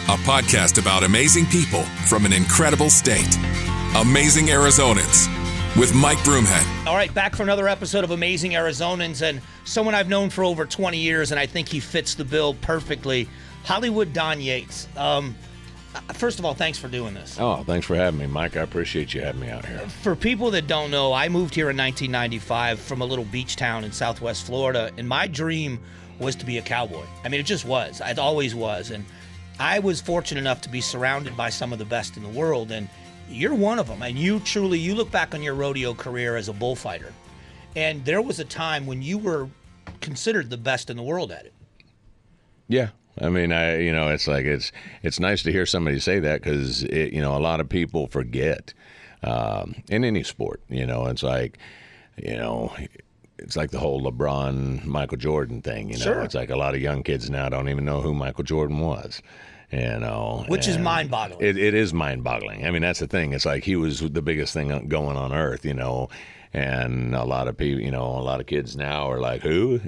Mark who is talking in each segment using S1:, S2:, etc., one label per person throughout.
S1: a podcast about amazing people from an incredible state. Amazing Arizonans with Mike Broomhead.
S2: All right, back for another episode of Amazing Arizonans, and someone I've known for over 20 years, and I think he fits the bill perfectly, Hollywood Don Yates. First of all, thanks for doing this.
S3: Oh, thanks for having me, Mike. I appreciate you having me out here.
S2: For people that don't know, I moved here in 1995 from a little beach town in southwest Florida, and my dream was to be a cowboy. I mean, it just was. It always was. And I was fortunate enough to be surrounded by some of the best in the world, and you're one of them. And you look back on your rodeo career as a bullfighter, and there was a time when you were considered the best in the world at it.
S3: Yeah. I mean, it's like it's nice to hear somebody say that because a lot of people forget in any sport. It's like, it's like the whole LeBron, Michael Jordan thing.
S2: Sure.
S3: It's like a lot of young kids now don't even know who Michael Jordan was.
S2: Which is mind-boggling.
S3: It is mind-boggling. I mean, that's the thing. It's like he was the biggest thing going on earth. And a lot of people, a lot of kids now are like, who,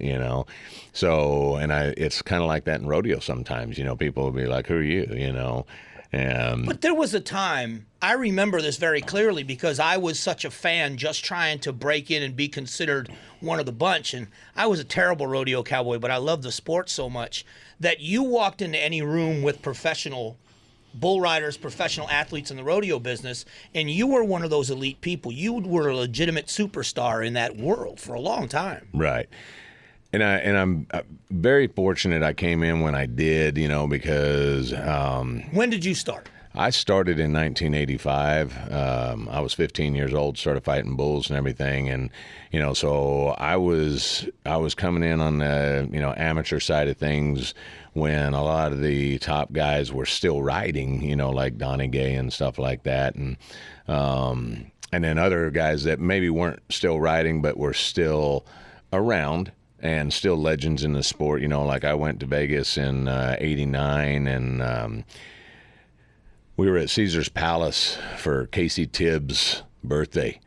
S3: So, it's kind of like that in rodeo sometimes, people will be like, who are you, But
S2: there was a time, I remember this very clearly because I was such a fan just trying to break in and be considered one of the bunch. And I was a terrible rodeo cowboy, but I loved the sport so much that you walked into any room with professional bull riders, professional athletes in the rodeo business, and you were one of those elite people. You were a legitimate superstar in that world for a long time.
S3: Right. And I'm very fortunate I came in when I did, because...
S2: When did you start?
S3: I started in 1985. I was 15 years old, started fighting bulls and everything. And, so I was coming in on the, amateur side of things when a lot of the top guys were still riding, like Don Yates and stuff like that. And then other guys that maybe weren't still riding, but were still around and still legends in the sport. Like I went to Vegas in 89 and, we were at Caesar's Palace for Casey Tibbs' birthday,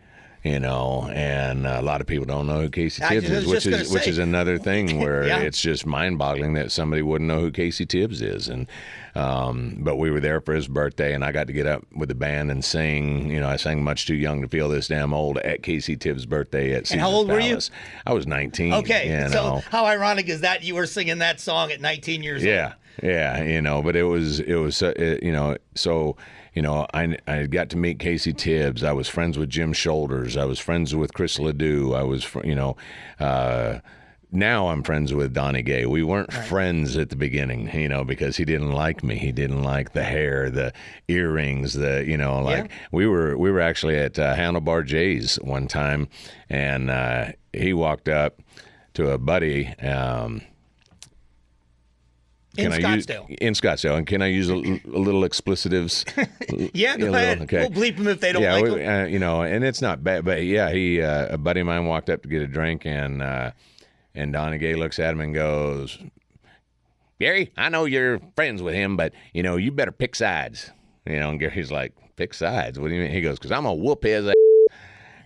S3: and a lot of people don't know who Casey Tibbs is, which is another thing where
S2: Yeah.
S3: It's just mind-boggling that somebody wouldn't know who Casey Tibbs is. And but we were there for his birthday, and I got to get up with the band and sing. I sang "Much Too Young to Feel This Damn Old" at Casey Tibbs' birthday at Caesar's
S2: And how old were you?
S3: Palace. I was 19.
S2: Okay, so how ironic is that you were singing that song at 19 years old?
S3: Yeah, but it was so I got to meet Casey Tibbs. I was friends with Jim Shoulders. I was friends with Chris Ledoux. I was, now I'm friends with Don Yates. We weren't friends at the beginning, because he didn't like me. He didn't like the hair, the earrings, we were actually at Handlebar Jay's one time, and he walked up to a buddy.
S2: In
S3: Scottsdale. And can I use a little explicitives?
S2: Yeah, go ahead.
S3: Okay.
S2: We'll bleep them if they don't like them.
S3: And it's not bad. But yeah, a buddy of mine walked up to get a drink, and Don Yates looks at him and goes, "Gary, I know you're friends with him, but you better pick sides." And Gary's like, "Pick sides? What do you mean?" He goes, "'Cause I'm gonna whoop his ass."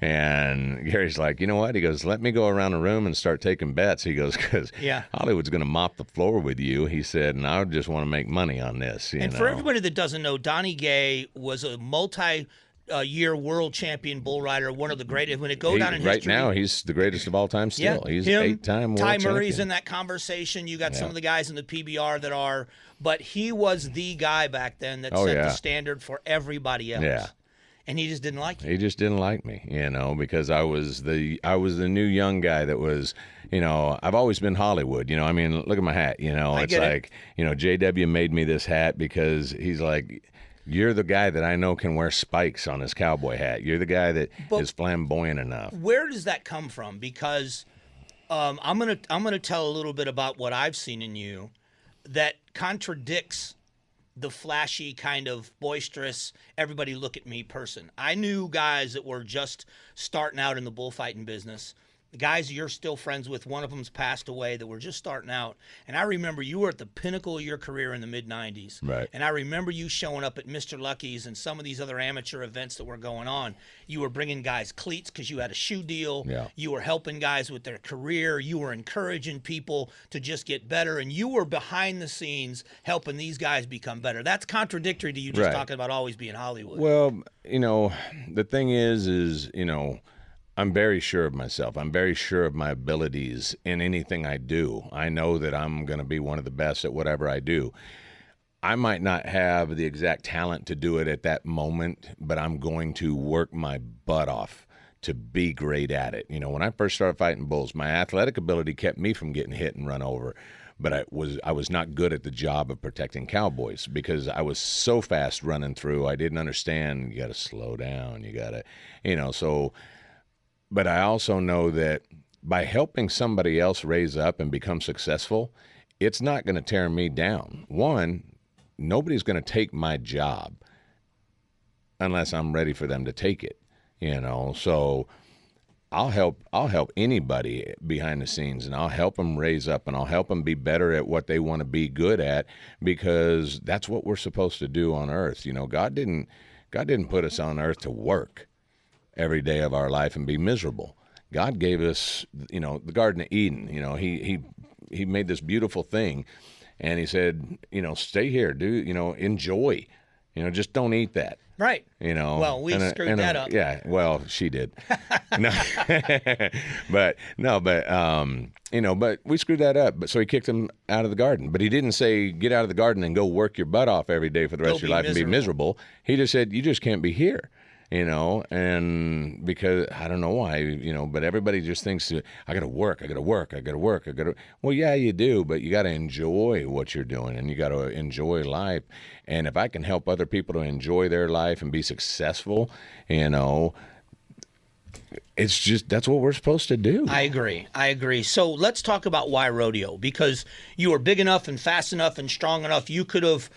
S3: And Gary's like, "You know what?" He goes, "Let me go around the room and start taking bets." He goes, "'Cause Hollywood's going to mop the floor with you." He said, "And I just want to make money on this."
S2: And for everybody that doesn't know, Donnie Gay was a multi-year world champion bull rider, one of the greatest. When it go down in history,
S3: right now, he's the greatest of all time still. He's
S2: him,
S3: 8-time world
S2: Ty
S3: champion.
S2: Murray's in that conversation. You got some of the guys in the PBR that are, but he was the guy back then that set the standard for everybody else. Yeah. And he just didn't like you.
S3: He just didn't like me, because I was the new young guy that was, I've always been Hollywood. I mean, look at my hat. It's like, JW made me this hat because he's like, you're the guy that I know can wear spikes on his cowboy hat. You're the guy that is flamboyant enough.
S2: Where does that come from? Because I'm gonna tell a little bit about what I've seen in you that contradicts the flashy kind of boisterous, everybody look at me person. I knew guys that were just starting out in the bullfighting business the guys you're still friends with, one of them's passed away, that were just starting out. And I remember you were at the pinnacle of your career in the mid-'90s.
S3: Right.
S2: And I remember you showing up at Mr. Lucky's and some of these other amateur events that were going on. You were bringing guys cleats because you had a shoe deal.
S3: Yeah.
S2: You were helping guys with their career. You were encouraging people to just get better. And you were behind the scenes helping these guys become better. That's contradictory to you just talking about always being Hollywood.
S3: Well, the thing is, I'm very sure of myself. I'm very sure of my abilities in anything I do. I know that I'm going to be one of the best at whatever I do. I might not have the exact talent to do it at that moment, but I'm going to work my butt off to be great at it. When I first started fighting bulls, my athletic ability kept me from getting hit and run over. But I was not good at the job of protecting cowboys because I was so fast running through. I didn't understand. You got to slow down. You got to, so. But I also know that by helping somebody else raise up and become successful, it's not going to tear me down. One, nobody's going to take my job unless I'm ready for them to take it. So I'll help anybody behind the scenes, and I'll help them raise up, and I'll help them be better at what they want to be good at, because that's what we're supposed to do on earth. God didn't put us on earth to work every day of our life and be miserable. God gave us, the Garden of Eden. He made this beautiful thing, and he said, stay here, enjoy. Just don't eat that.
S2: Right. Well, we screwed that up.
S3: Yeah. Well, she did. but we screwed that up. But so he kicked him out of the garden. But he didn't say, get out of the garden and go work your butt off every day for the rest of your life and be miserable. He just said, you just can't be here. And because I don't know why, but everybody just thinks, I got to work. Well, yeah, you do, but you got to enjoy what you're doing, and you got to enjoy life. And if I can help other people to enjoy their life and be successful, it's just, that's what we're supposed to do.
S2: I agree. So let's talk about why rodeo, because you were big enough and fast enough and strong enough. You could have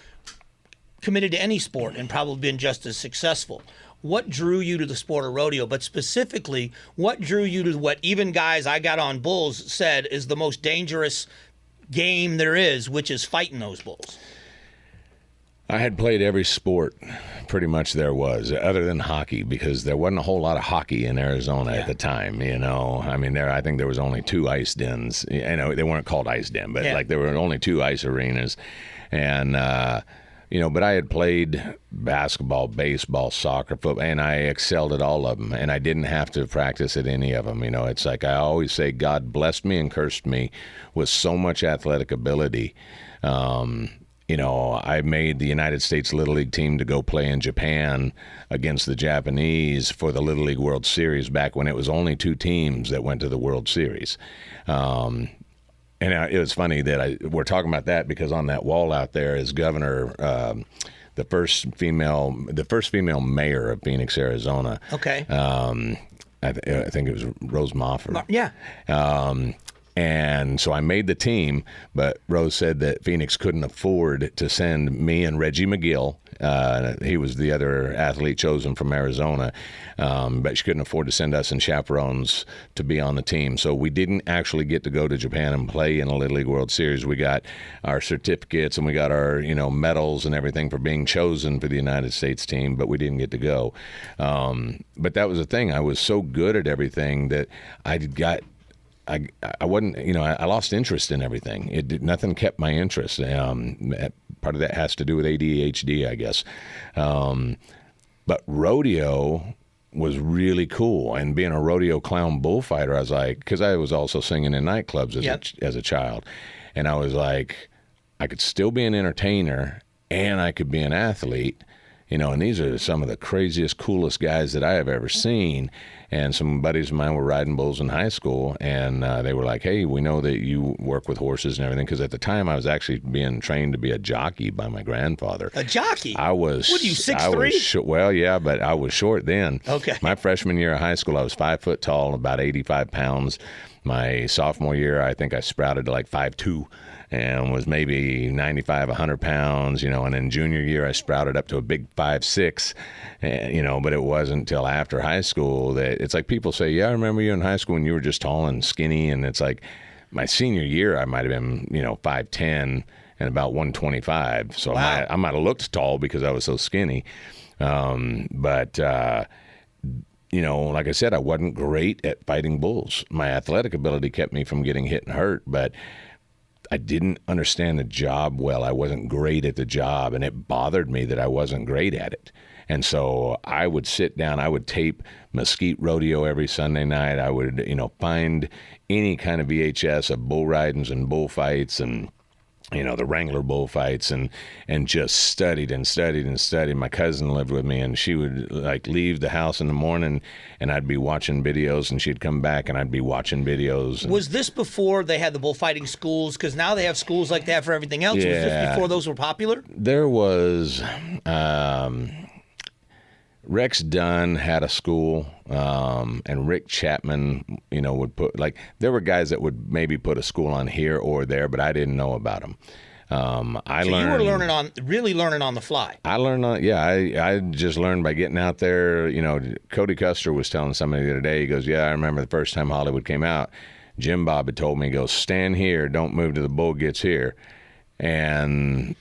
S2: committed to any sport and probably been just as successful. What drew you to the sport of rodeo, but specifically, what drew you to what even guys I got on bulls said is the most dangerous game there is, which is fighting those bulls?
S3: I had played every sport pretty much there was, other than hockey, because there wasn't a whole lot of hockey in Arizona at the time, I think there was only 2 ice dens. They weren't called ice den, but there were only 2 ice arenas. And, but I had played basketball, baseball, soccer, football, and I excelled at all of them, and I didn't have to practice at any of them. It's like I always say, God blessed me and cursed me with so much athletic ability. I made the United States Little League team to go play in Japan against the Japanese for the Little League World Series back when it was only 2 teams that went to the World Series. And it was funny that we're talking about that because on that wall out there is Governor, the first female mayor of Phoenix, Arizona.
S2: Okay.
S3: I think it was Rose Mofford.
S2: Yeah.
S3: And so I made the team, but Rose said that Phoenix couldn't afford to send me and Reggie McGill. He was the other athlete chosen from Arizona, but she couldn't afford to send us and chaperones to be on the team. So we didn't actually get to go to Japan and play in a Little League World Series. We got our certificates and we got our medals and everything for being chosen for the United States team, but we didn't get to go. But that was the thing. I was so good at everything that I wasn't, I lost interest in everything. Nothing kept my interest. Part of that has to do with ADHD, I guess. But rodeo was really cool. And being a rodeo clown bullfighter, I was like, because I was also singing in nightclubs as a child. And I was like, I could still be an entertainer and I could be an athlete. And these are some of the craziest, coolest guys that I have ever seen. And some buddies of mine were riding bulls in high school, and they were like, hey, we know that you work with horses and everything, because at the time I was actually being trained to be a jockey by my grandfather.
S2: A jockey?
S3: I was.
S2: What are you, 6'3"?
S3: Well, yeah, but I was short then.
S2: Okay.
S3: My freshman year of high school, I was 5 foot tall and about 85 pounds. My sophomore year, I think I sprouted to like 5'2", and was maybe 95, 100 pounds, and in junior year I sprouted up to a big 5'6", but it wasn't until after high school that it's like people say, yeah, I remember you in high school when you were just tall and skinny, and it's like my senior year I might have been, 5'10", and about 125, so
S2: wow.
S3: I might have looked tall because I was so skinny, but like I said, I wasn't great at fighting bulls. My athletic ability kept me from getting hit and hurt, but I didn't understand the job well. I wasn't great at the job, and it bothered me that I wasn't great at it. And so I would sit down, I would tape Mesquite Rodeo every Sunday night. I would, find any kind of VHS of bull ridings and bullfights and the Wrangler bullfights, and just studied and studied and studied. My cousin lived with me, and she would leave the house in the morning, and I'd be watching videos, and she'd come back, and I'd be watching videos.
S2: Was this before they had the bullfighting schools? Because now they have schools like that for everything else.
S3: Yeah.
S2: Was this before those were popular?
S3: There was Rex Dunn had a school, and Rick Chapman, would put there were guys that would maybe put a school on here or there, but I didn't know about them.
S2: You were really learning on the fly.
S3: I learned I just learned by getting out there. Cody Custer was telling somebody the other day, he goes, yeah, I remember the first time Hollywood came out, Jim Bob had told me, he goes, stand here, don't move till the bull gets here. And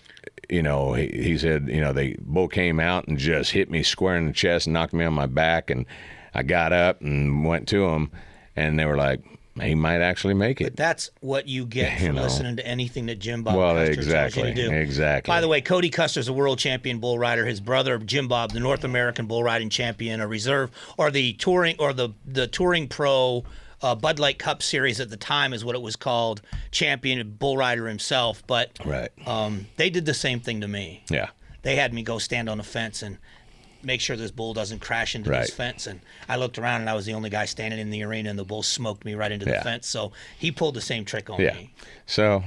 S3: he said, the bull came out and just hit me square in the chest and knocked me on my back, and I got up and went to him, and they were like, he might actually make it.
S2: But that's what you get from listening to anything that Jim Bob Custer
S3: exactly,
S2: tells you to do.
S3: Exactly.
S2: By the way, Cody Custer's a world champion bull rider. His brother, Jim Bob, the North American bull riding champion, a reserve, or the touring pro Bud Light Cup Series at the time is what it was called, champion bull rider himself. But
S3: right.
S2: They did the same thing to me.
S3: Yeah.
S2: They had me go stand on a fence and make sure this bull doesn't crash into this fence. And I looked around, and I was the only guy standing in the arena, and the bull smoked me right into the fence. So he pulled the same trick on me.
S3: So,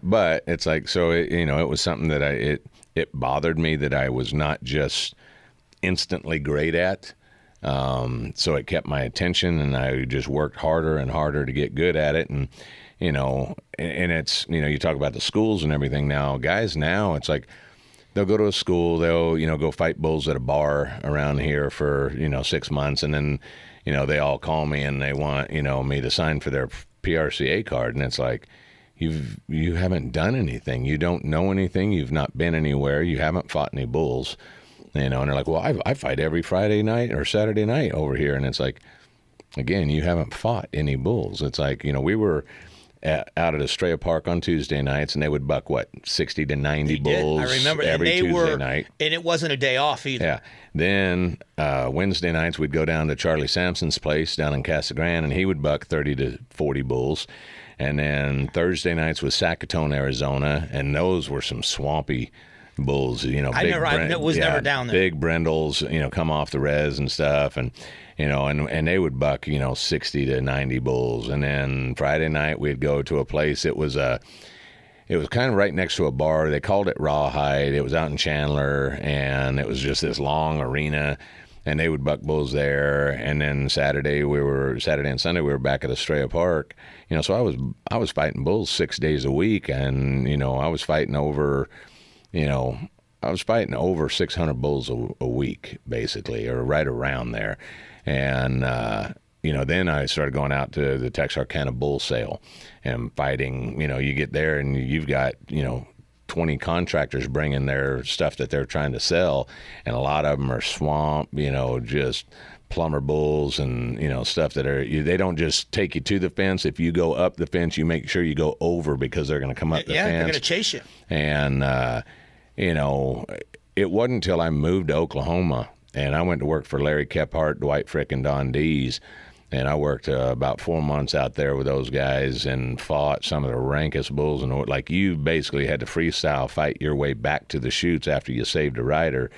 S3: but it's like, so, it was something that it bothered me that I was not just instantly great at. So it kept my attention, and I just worked harder and harder to get good at it. And, and it's, you talk about the schools and everything now. Guys now, it's like they'll go to a school, they'll, go fight bulls at a bar around here for, 6 months. And then, they all call me and they want, me to sign for their PRCA card. And it's like, you haven't done anything. You don't know anything. You've not been anywhere. You haven't fought any bulls. And they're like, well, I fight every Friday night or Saturday night over here. And it's like, again, you haven't fought any bulls. It's like, we were out at Estrella Park on Tuesday nights, and they would buck, 60 to 90 bulls
S2: I remember,
S3: every Tuesday night.
S2: And it wasn't a day off either.
S3: Yeah. Then Wednesday nights, we'd go down to Charlie Sampson's place down in Casa Grande, and he would buck 30 to 40 bulls. And then Thursday nights was Sackatone, Arizona, and those were some swampy bulls,
S2: I was never down there.
S3: Big brindles, come off the res and stuff, and and they would buck 60 to 90 bulls. And then Friday night we'd go to a place. It was kind of right next to a bar. They called it Rawhide. It was out in Chandler, and it was just this long arena, and they would buck bulls there. And then Saturday and Sunday we were back at Estrella Park. So I was fighting bulls 6 days a week, and I was fighting over 600 bulls a week, basically, or right around there. And, then I started going out to the Texarkana Bull Sale and fighting. You get there and you've got, 20 contractors bringing their stuff that they're trying to sell. And a lot of them are swamp, just plumber bulls and, stuff that they don't just take you to the fence. If you go up the fence, you make sure you go over because they're going to come up the fence.
S2: Yeah, they're going to chase you.
S3: And, it wasn't until I moved to Oklahoma and I went to work for Larry Kephart, Dwight Frick, and Don Dees. And I worked about 4 months out there with those guys and fought some of the rankest bulls. And you basically had to freestyle fight your way back to the chutes after you saved a rider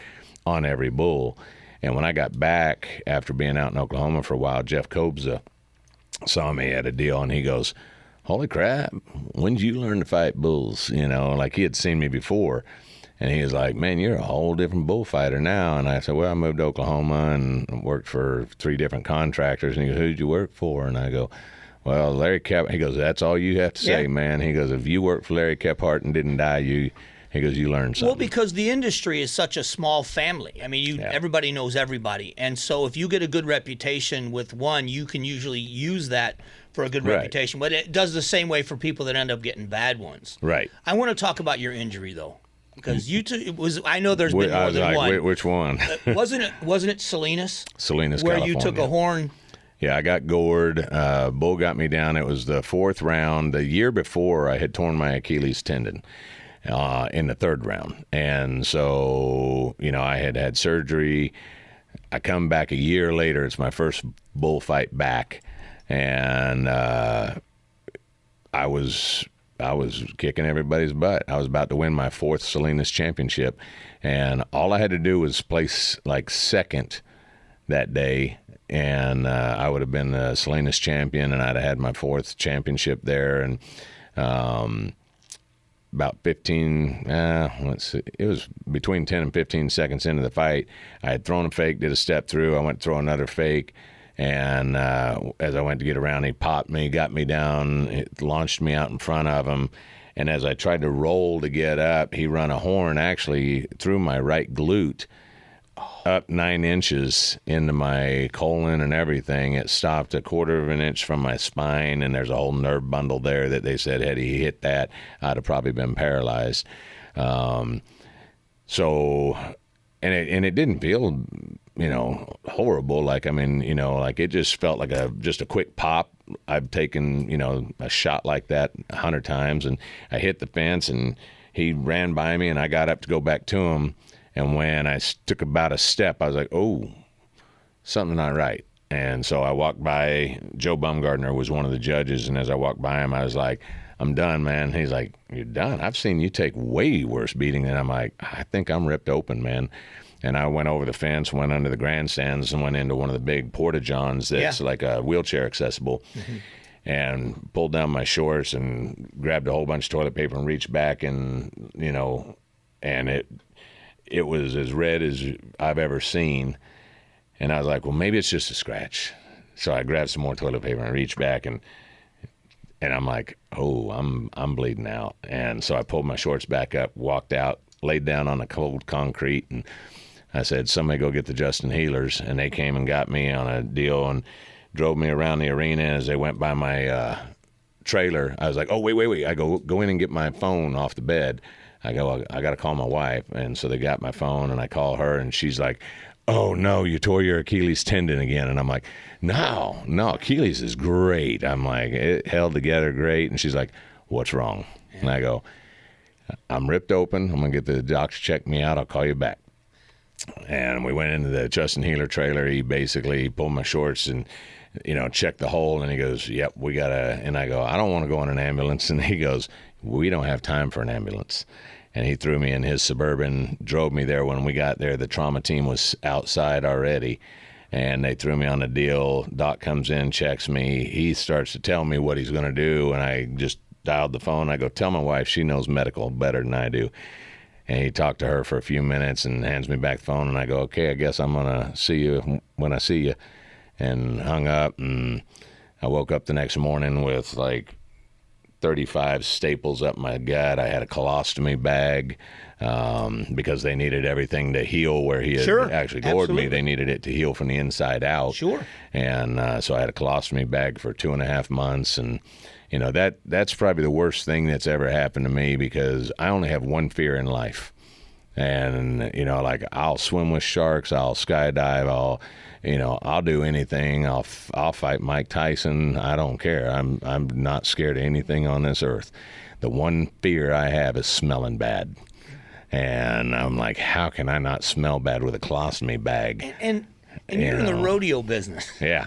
S3: on every bull. And when I got back after being out in Oklahoma for a while, Jeff Kobza saw me at a deal and he goes, holy crap, when did you learn to fight bulls? He had seen me before. And he was like, man, you're a whole different bullfighter now. And I said, well, I moved to Oklahoma and worked for 3 different contractors. And he goes, who'd you work for? And I go, Well, Larry Kephart, he goes, that's all you have to say,
S2: Yeah.
S3: man. He goes, if you worked for Larry Kephart and didn't die, he goes, you learned something.
S2: Well, because the industry is such a small family. I mean, everybody knows everybody. And so if you get a good reputation with one, you can usually use that for a good reputation. But it does the same way for people that end up getting bad ones.
S3: Right.
S2: I want to talk about your injury, though. Because I know there's been more than one.
S3: Which one?
S2: Wasn't it Salinas?
S3: Salinas,
S2: where
S3: California.
S2: You took a horn.
S3: Yeah, I got gored. Bull got me down. It was the 4th round. The year before, I had torn my Achilles tendon in the 3rd round. And so, I had surgery. I come back a year later. It's my first bull fight back. And I was kicking everybody's butt. I was about to win my 4th Salinas championship. And all I had to do was place like 2nd that day. And I would have been the Salinas champion, and I'd have had my 4th championship there. And about 15, it was between 10 and 15 seconds into the fight, I had thrown a fake, did a step through. I went to throw another fake. And as I went to get around, he popped me, got me down, it launched me out in front of him. And as I tried to roll to get up, he run a horn actually through my right glute, up 9 inches into my colon and everything. It stopped a 1/4 of an inch from my spine, and there's a whole nerve bundle there that they said had he hit that, I'd have probably been paralyzed. And it didn't feel, horrible. Like, it just felt like just a quick pop. I've taken, a shot like that 100 times, and I hit the fence, and he ran by me, and I got up to go back to him. And when I took about a step, I was like, oh, something's not right. And so I walked by. Joe Bumgardner was one of the judges, and as I walked by him, I was like, I'm done, man. He's like, you're done? I've seen you take way worse beating than I'm like, I think I'm ripped open, man. And I went over the fence, went under the grandstands, and went into one of the big porta-johns that's like a wheelchair accessible, and pulled down my shorts and grabbed a whole bunch of toilet paper and reached back, and, and it was as red as I've ever seen. And I was like, well, maybe it's just a scratch. So I grabbed some more toilet paper and reached back, and I'm like, oh, I'm bleeding out. And so I pulled my shorts back up, walked out, laid down on the cold concrete, and I said, somebody go get the Justin Healers. And they came and got me on a deal and drove me around the arena. As they went by my trailer, I was like, oh, wait. I go in and get my phone off the bed. I go, I got to call my wife. And so they got my phone, and I call her, and she's like, oh, no, you tore your Achilles tendon again. And I'm like, no, Achilles is great. I'm like, it held together great. And she's like, what's wrong? And I go, I'm ripped open. I'm going to get the doctor to check me out. I'll call you back. And we went into the Justin Healer trailer. He basically pulled my shorts and, checked the hole. And he goes, yep, we got to. And I go, I don't want to go in an ambulance. And he goes, we don't have time for an ambulance. And he threw me in his Suburban, drove me there. When we got there, the trauma team was outside already. And they threw me on the deal. Doc comes in, checks me. He starts to tell me what he's going to do. And I just dialed the phone. I go, tell my wife she knows medical better than I do. And he talked to her for a few minutes and hands me back the phone. And I go, okay, I guess I'm going to see you when I see you. And hung up. And I woke up the next morning with like 35 staples up my gut. I had a colostomy bag because they needed everything to heal where he had actually gored me. They needed it to heal from the inside out.
S2: Sure.
S3: And so I had a colostomy bag for 2.5 months. And, that's probably the worst thing that's ever happened to me, because I only have one fear in life. And, I'll swim with sharks, I'll skydive, I'll do anything. I'll fight Mike Tyson. I don't care. I'm not scared of anything on this earth. The one fear I have is smelling bad. And I'm like, how can I not smell bad with a colostomy bag?
S2: And you're in the rodeo business.
S3: Yeah.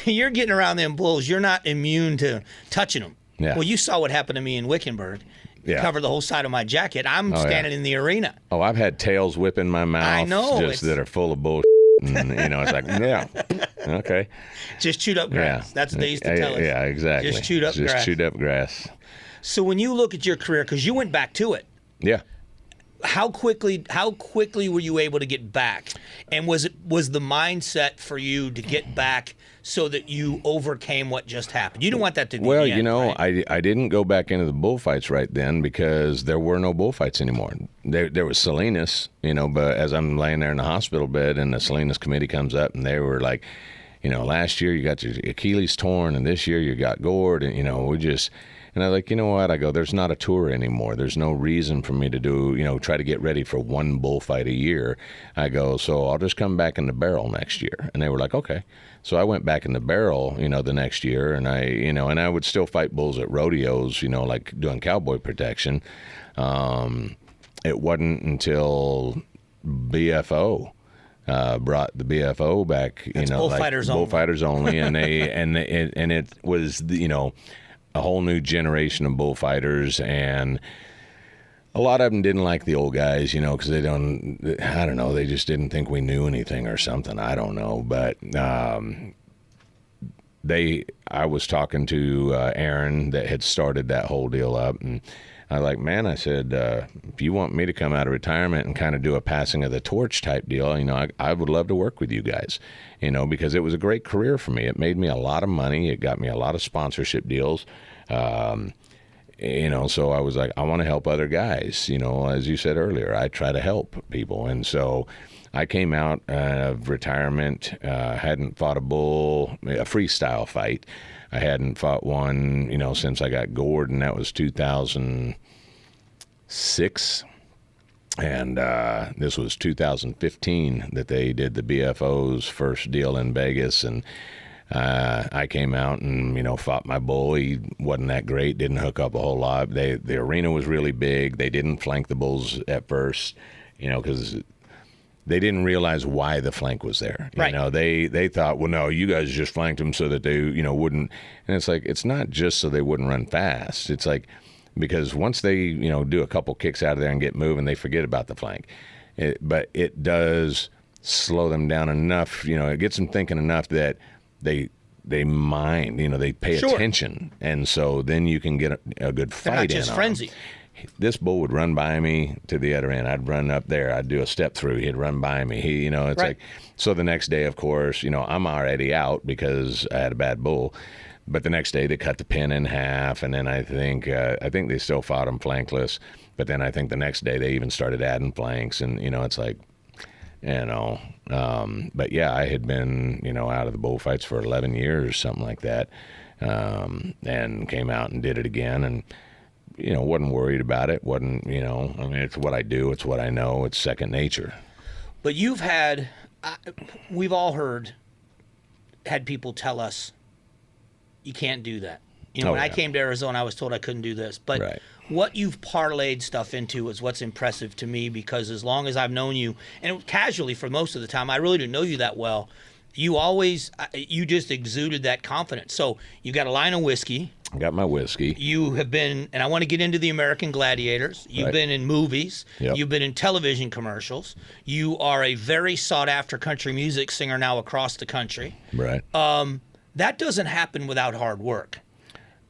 S2: You're getting around them bulls. You're not immune to touching them.
S3: Yeah.
S2: Well, you saw what happened to me in Wickenburg.
S3: Yeah.
S2: Covered the whole side of my jacket. I'm standing in the arena.
S3: Oh, I've had tails whipping my mouth.
S2: I know.
S3: That are full of bullshit. And, it's like, yeah, okay.
S2: Just chewed up grass.
S3: Yeah.
S2: That's what they used to tell us.
S3: Yeah, exactly.
S2: Just chewed up grass.
S3: Just chewed up grass.
S2: So when you look at your career, because you went back to it.
S3: Yeah.
S2: how quickly were you able to get back? And was the mindset for you to get back so that you overcame what just happened? You didn't want that to be
S3: well,
S2: the end, right?
S3: I didn't go back into the bullfights right then because there were no bullfights anymore. There was Salinas, but as I'm laying there in the hospital bed and the Salinas committee comes up and they were like, last year you got your Achilles torn and this year you got gored, and and I'm like, you know what? I go, there's not a tour anymore. There's no reason for me to do, try to get ready for one bullfight a year. I go, so I'll just come back in the barrel next year. And they were like, okay. So I went back in the barrel, the next year, and I would still fight bulls at rodeos, like doing cowboy protection. It wasn't until BFO brought the BFO back,
S2: bullfighters
S3: like bullfighters only, and it was, a whole new generation of bullfighters, and a lot of them didn't like the old guys, because I don't know, they just didn't think we knew anything or something. I don't know, but I was talking to Aaron that had started that whole deal up, and I was like, man, I said, if you want me to come out of retirement and kind of do a passing of the torch type deal, I would love to work with you guys, because it was a great career for me. It made me a lot of money. It got me a lot of sponsorship deals. So I was like, I want to help other guys. As you said earlier, I try to help people. And so I came out of retirement, hadn't fought a bull, a freestyle fight. I hadn't fought one, since I got gored, and that was 2006. And this was 2015 that they did the BFO's first deal in Vegas. And I came out and, fought my bull. He wasn't that great, didn't hook up a whole lot. The arena was really big. They didn't flank the bulls at first, because they didn't realize why the flank was there.
S2: Right.
S3: They thought, well, no, you guys just flanked them so that they, wouldn't. And it's like, it's not just so they wouldn't run fast. It's like, because once they, do a couple kicks out of there and get moving, they forget about the flank. But it does slow them down enough, it gets them thinking enough that they mind, they pay attention. And so then you can get a good fight in.
S2: They're not just frenzy.
S3: This bull would run by me to the other end. I'd run up there. I'd do a step through. He'd run by me. It's
S2: right.
S3: like, so the next day, of course, I'm already out because I had a bad bull. But the next day they cut the pin in half, and then I think they still fought him flankless. But then I think the next day they even started adding flanks, and it's like, but yeah, I had been out of the bullfights for 11 years, something like that, and came out and did it again, and wasn't worried about it. Wasn't it's what I do. It's what I know. It's second nature.
S2: But we've all had people tell us, you can't do that. When I came to Arizona, I was told I couldn't do this. But
S3: right.
S2: What you've parlayed stuff into is what's impressive to me, because as long as I've known you, and casually for most of the time, I really didn't know you that well, you just exuded that confidence. So you got a line of whiskey.
S3: I got my whiskey.
S2: You have been, and I want to get into the American Gladiators. You've
S3: right.
S2: been in movies.
S3: Yep.
S2: You've been in television commercials. You are a very sought-after country music singer now across the country.
S3: Right.
S2: That doesn't happen without hard work.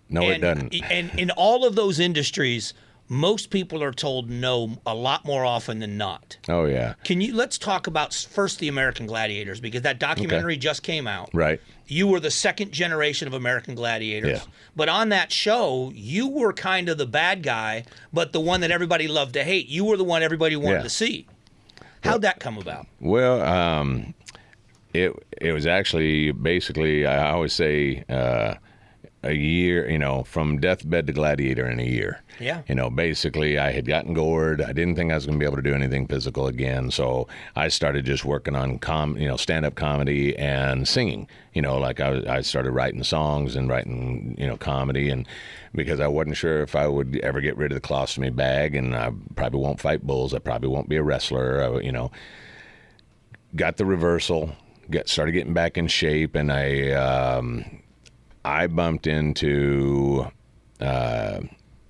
S3: No, it doesn't.
S2: And in all of those industries, most people are told no a lot more often than not.
S3: Oh, yeah.
S2: Let's talk about first the American Gladiators, because that documentary just came out.
S3: Right.
S2: You were the second generation of American Gladiators.
S3: Yeah.
S2: But on that show, you were kind of the bad guy, but the one that everybody loved to hate. You were the one everybody wanted to see. How'd that come about?
S3: Well, it was actually basically, I always say, a year, from deathbed to gladiator in a year.
S2: Yeah.
S3: Basically I had gotten gored. I didn't think I was going to be able to do anything physical again. So I started just working on stand-up comedy and singing. Like I started writing songs and writing, comedy, and because I wasn't sure if I would ever get rid of the colostomy bag, and I probably won't fight bulls. I probably won't be a wrestler. Got the reversal, started getting back in shape, and I bumped into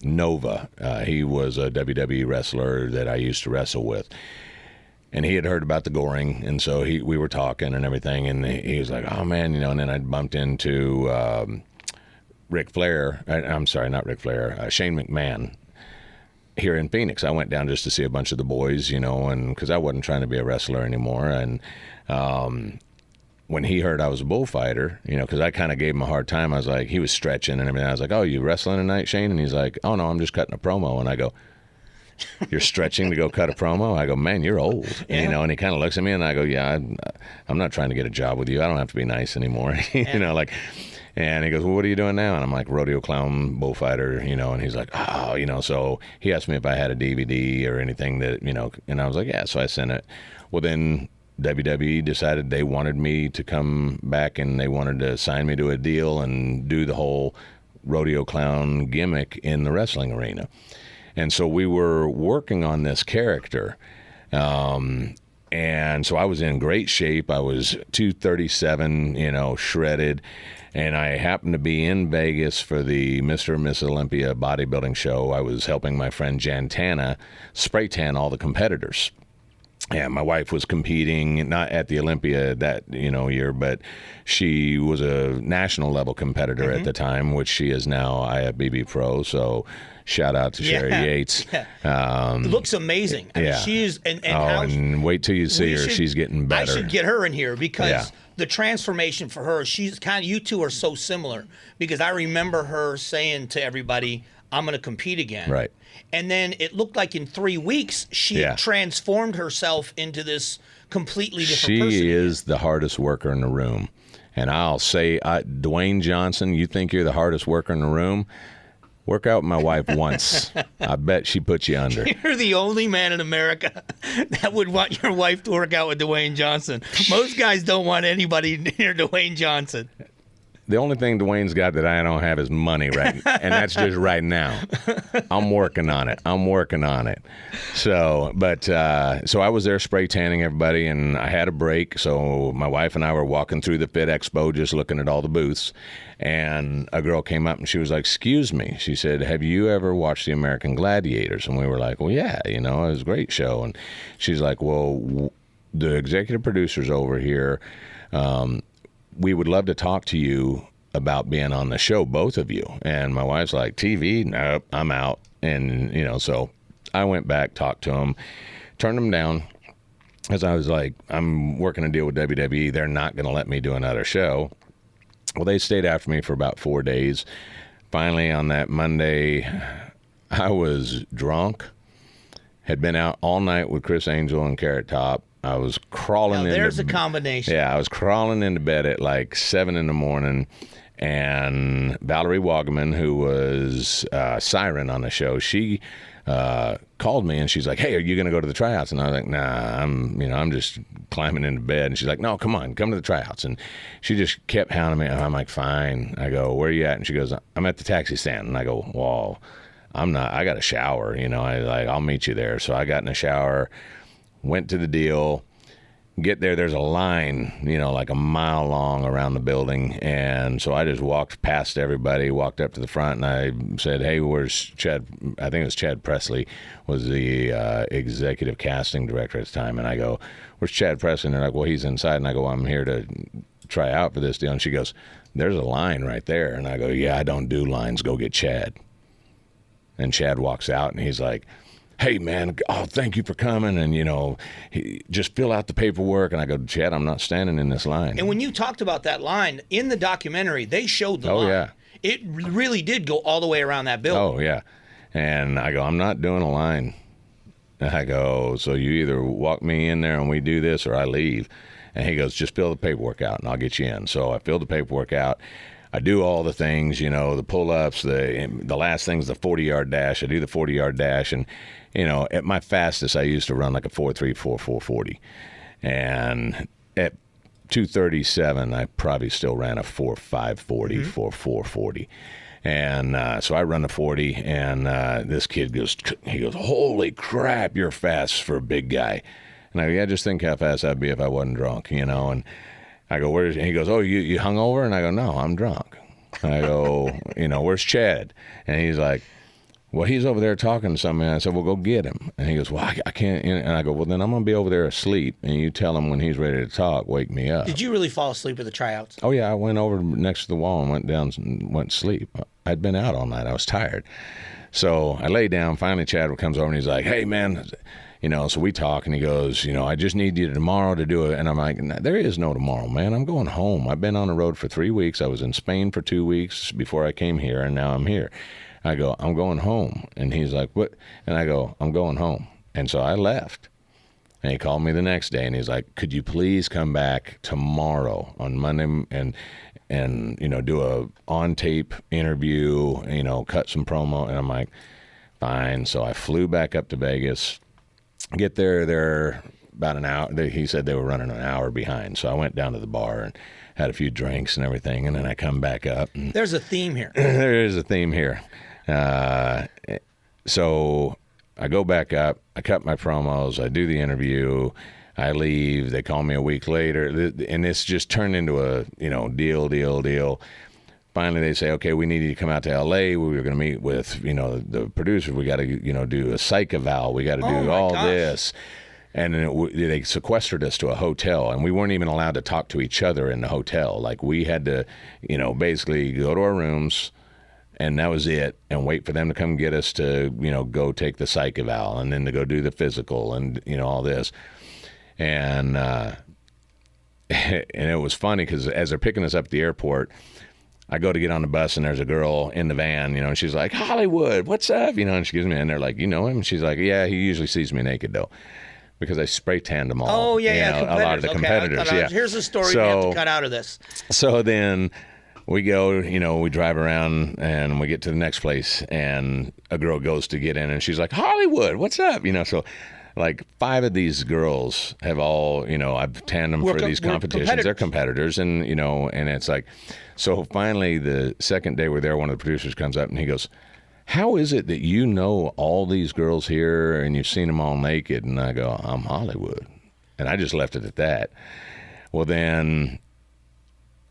S3: Nova. He was a WWE wrestler that I used to wrestle with. And he had heard about the goring, and so we were talking and everything, and he was like, oh, man, and then I bumped into Ric Flair. I'm sorry, not Ric Flair, Shane McMahon. here in Phoenix. I went down just to see a bunch of the boys, and because I wasn't trying to be a wrestler anymore. And when he heard I was a bullfighter, because I kind of gave him a hard time. I was like, he was stretching and everything. I was like, oh, you wrestling tonight, Shane? And he's like, oh, no, I'm just cutting a promo. And I go, you're stretching to go cut a promo? I go, man, you're old. Yeah. And he kind of looks at me and I go, yeah, I'm not trying to get a job with you. I don't have to be nice anymore. And he goes, well, what are you doing now? And I'm like, rodeo clown, bullfighter, and he's like, oh, so he asked me if I had a DVD or anything that, and I was like, yeah, so I sent it. Well, then WWE decided they wanted me to come back and they wanted to sign me to a deal and do the whole rodeo clown gimmick in the wrestling arena. And so we were working on this character. And so I was in great shape. I was 237, shredded. And I happened to be in Vegas for the Mr. and Miss Olympia bodybuilding show. I was helping my friend Jantana spray tan all the competitors. And my wife was competing, not at the Olympia that year, but she was a national level competitor at the time, which she is now IFBB Pro. So shout out to Sherry Yates.
S2: Yeah. Looks amazing. I mean, she's
S3: and wait till you see her. She's getting better.
S2: I should get her in here because the transformation for her. She's kind of, you two are so similar because I remember her saying to everybody, I'm going to compete again. Right. And then it looked like in 3 weeks, she transformed herself into this completely different person.
S3: She is the hardest worker in the room. And I'll say, Dwayne Johnson, you think you're the hardest worker in the room? Work out with my wife once. I bet she puts you under.
S2: You're the only man in America that would want your wife to work out with Dwayne Johnson. Most guys don't want anybody near Dwayne Johnson.
S3: The only thing Dwayne's got that I don't have is money, right? And that's just right now. I'm working on it. So, so I was there spray tanning everybody, and I had a break. So my wife and I were walking through the Fit Expo, just looking at all the booths. And a girl came up and she was like, excuse me. She said, have you ever watched the American Gladiators? And we were like, well, yeah, it was a great show. And she's like, well, the executive producers over here, we would love to talk to you about being on the show, both of you. And my wife's like, TV? Nope, I'm out. And, so I went back, talked to him, turned him down, as I was like, I'm working a deal with WWE. They're not going to let me do another show. Well, they stayed after me for about 4 days. Finally, on that Monday, I was drunk, had been out all night with Chris Angel and Carrot Top. I was crawling into...
S2: There's a combination.
S3: Yeah, I was crawling into bed at like 7 in the morning, and Valerie Wagaman, who was Siren on the show, she called me and she's like, hey, are you going to go to the tryouts? And I was like, nah, I'm just climbing into bed. And she's like, no, come on, come to the tryouts. And she just kept hounding me. I'm like, fine. I go, where are you at? And she goes, I'm at the taxi stand. And I go, well, I'm not. I got a shower. I'll meet you there. So I got in the shower, went to the deal, get there's a line, like a mile long around the building. And so I just walked past everybody, walked up to the front, and I said, hey, where's Chad? I think it was Chad Presley, was the executive casting director at the time. And I go, where's Chad Presley? And they're like, well, he's inside. And I go, I'm here to try out for this deal. And she goes, there's a line right there. And I go, yeah, I don't do lines. Go get Chad. And Chad walks out, and he's like, hey, man, thank you for coming, and, just fill out the paperwork. And I go, Chad, I'm not standing in this line.
S2: And when you talked about that line, in the documentary, they showed the line. Oh, yeah. It really did go all the way around that building.
S3: Oh, yeah. And I go, I'm not doing a line. And I go, so you either walk me in there and we do this, or I leave. And he goes, just fill the paperwork out, and I'll get you in. So I filled the paperwork out. I do all the things, the pull-ups, the last thing's the 40-yard dash. I do the 40-yard dash, and, at my fastest, I used to run like a 4.34, 4.40. And at 237, I probably still ran a 4.540, 4.440. And so I run the 40, and this kid goes, holy crap, you're fast for a big guy. And I go, yeah, just think how fast I'd be if I wasn't drunk, and I go, where's, and he goes, oh, you hungover? And I go, no, I'm drunk. And I go, where's Chad? And he's like, well, he's over there talking to somebody. And I said, well, go get him. And he goes, well, I can't. And I go, well, then I'm going to be over there asleep. And you tell him when he's ready to talk, wake me up.
S2: Did you really fall asleep at the tryouts?
S3: Oh, yeah. I went over next to the wall and went down and went to sleep. I'd been out all night. I was tired. So I lay down. Finally, Chadwick comes over and he's like, hey, man, so we talk and he goes, I just need you tomorrow to do it. And I'm like, there is no tomorrow, man. I'm going home. I've been on the road for 3 weeks. I was in Spain for 2 weeks before I came here, and now I'm here. I go, I'm going home. And he's like, what? And I go, I'm going home. And so I left. And he called me the next day and he's like, could you please come back tomorrow on Monday and do a on-tape interview, cut some promo. And I'm like, fine. So I flew back up to Vegas, get there about an hour. He said they were running an hour behind. So I went down to the bar and had a few drinks and everything. And then I come back up. And
S2: there's a theme here.
S3: There is a theme here. So I go back up, I cut my promos, I do the interview, I leave, they call me a week later, and it's just turned into a, deal. Finally, they say, okay, we need you to come out to L.A. We were going to meet with, the producers. We got to, do a psych eval. We got to do all this. And then they sequestered us to a hotel, and we weren't even allowed to talk to each other in the hotel. Like, we had to, basically go to our rooms, and that was it, and wait for them to come get us to, go take the psych eval and then to go do the physical and, all this. And and it was funny because as they're picking us up at the airport, I go to get on the bus and there's a girl in the van, and she's like, Hollywood, what's up? And she gives me, and they're like, you know him? And she's like, yeah, he usually sees me naked though. Because I spray tanned them all.
S2: Oh, yeah,
S3: a lot of the competitors.
S2: Yeah. Here's a story we have to cut out of this.
S3: So then we go, we drive around and we get to the next place, and a girl goes to get in and she's like, Hollywood, what's up? So like 5 of these girls have all, I've tanned them for these competitions. They're competitors, and, and it's like, so finally the second day we're there, one of the producers comes up and he goes, how is it that you know all these girls here and you've seen them all naked? And I go, I'm Hollywood. And I just left it at that. Well, then